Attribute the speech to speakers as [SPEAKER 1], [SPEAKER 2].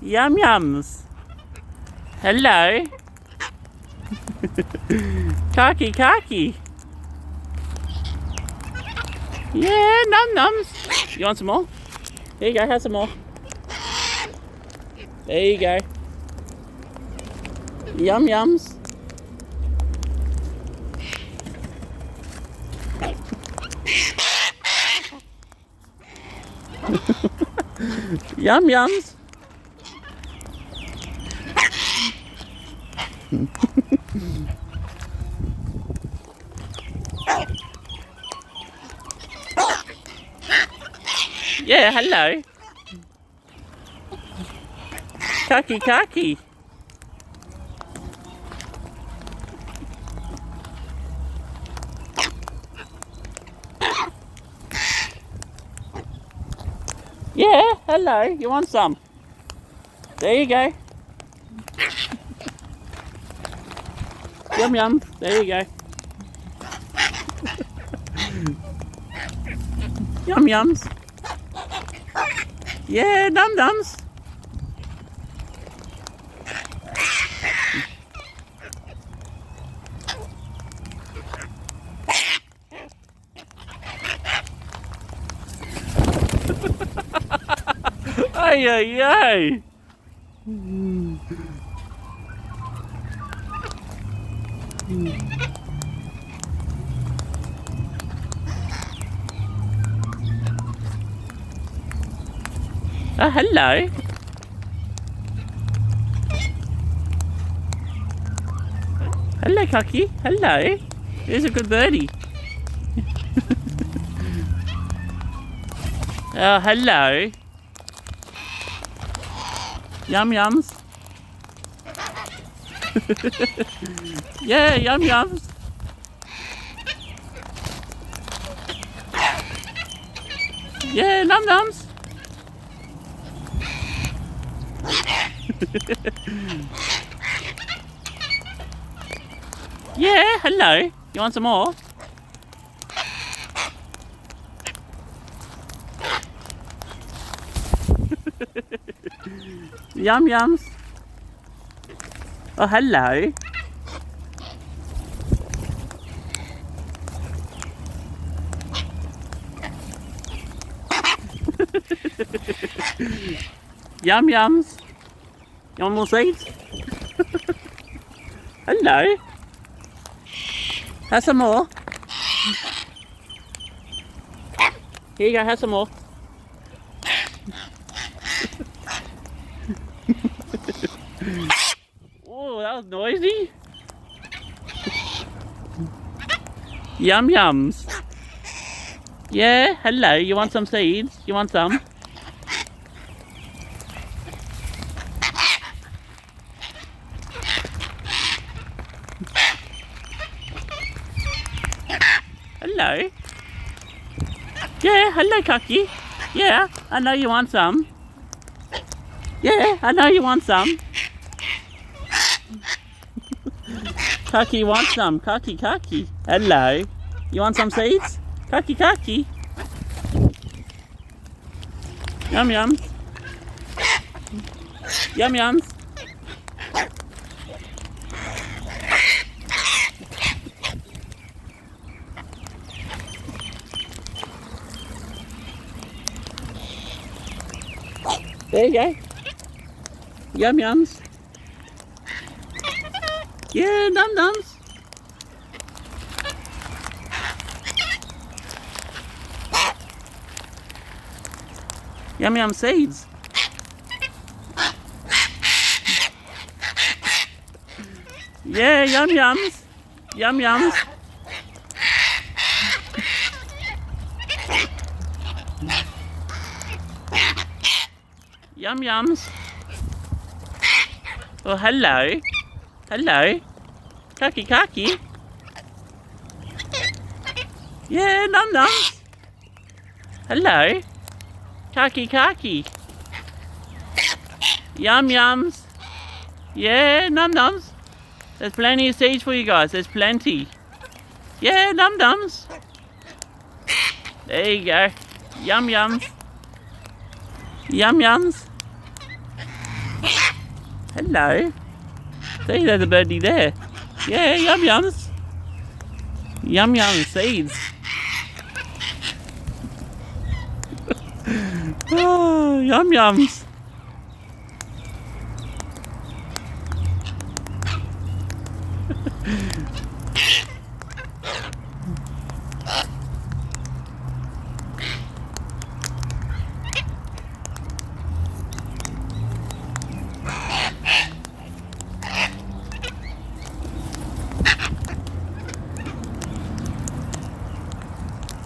[SPEAKER 1] Yum yums. Hello. Cocky cocky. Yeah, num nums. You want some more? Here you go, have some more. There you go. Yum yums. Yum yums. Yeah, hello. Cocky cocky. Yeah, hello. You want some? There you go. Yum yum. There you go. Yum yums. Yeah, num nums. Ay ay ay. Hello. Hello, Cocky. Hello. There's a good birdie. Hello. Yum yums. Yeah, yum yums. Yeah, num nums. Yeah, hello. You want some more? Yum yums. Oh, hello. Yum yums. You want more seeds? Hello. Have some more. Here you go, have some more. Oh, that was noisy. Yum yums. Yeah, hello, you want some seeds? You want some? Hello. Yeah, hello, Cocky. Yeah, I know you want some. Yeah, I know you want some. Cocky wants some. Cocky, Cocky. Hello. You want some seeds? Cocky, Cocky. Yum yum. Yum yums. There you go. Yum yums. Yeah, num nums. Yum yum seeds. Yeah, yum yums. Yum yums. Yum yums. Oh, hello. Hello. Cocky cocky. Yeah, num nums. Hello. Cocky cocky. Yum yums. Yeah, num nums. There's plenty of seeds for you guys. There's plenty. Yeah, num nums. There you go. Yum yums. Yum yums. Hello. See, there's a birdie there. Yeah, yum yums. Yum yum seeds. Oh, yum yums.